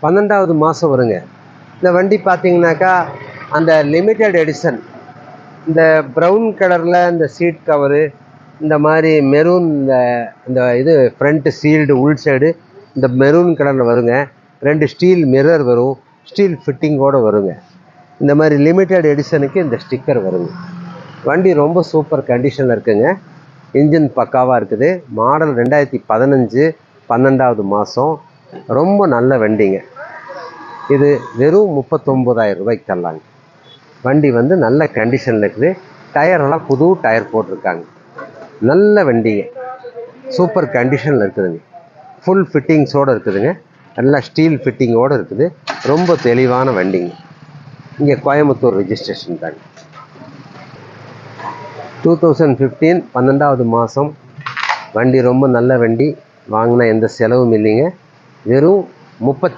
12வது மாதம் வருங்க. இந்த வண்டி பார்த்தீங்கன்னாக்கா அந்த லிமிட்டெட் எடிஷன், இந்த ப்ரௌன் கலரில் இந்த சீட் கவரு, இந்த மாதிரி மெரூன், இந்த இது ஃப்ரண்ட்டு சீல்டு உள் சைடு இந்த மெரூன் கலரில் வருங்க. 2 ஸ்டீல் மிரர் வரும், ஸ்டீல் ஃபிட்டிங்கோடு வருங்க. இந்த மாதிரி லிமிட்டெட் எடிஷனுக்கு இந்த ஸ்டிக்கர் வருங்க. வண்டி ரொம்ப சூப்பர் கண்டிஷனில் இருக்குங்க. இன்ஜின் பக்காவாக இருக்குது. மாடல் 2015, 12வது மாதம். ரொம்ப நல்ல வண்டிங்க. இது வெறும் 39,000 ரூபாய்க்கு தரலாங்க. வண்டி வந்து நல்ல கண்டிஷனில் இருக்குது. டயரெல்லாம் புது டயர் போட்டிருக்காங்க. நல்ல வண்டிங்க, சூப்பர் கண்டிஷனில் இருக்குதுங்க. ஃபுல் ஃபிட்டிங்ஸோடு இருக்குதுங்க. நல்லா ஸ்டீல் ஃபிட்டிங்கோடு இருக்குது. ரொம்ப தெளிவான வண்டிங்க. இங்கே கோயம்புத்தூர் ரெஜிஸ்ட்ரேஷன் தாங்க. 2015, 12வது மாதம். வண்டி ரொம்ப நல்ல வண்டி. வாங்கினா எந்த செலவும் இல்லைங்க. வெறும் 30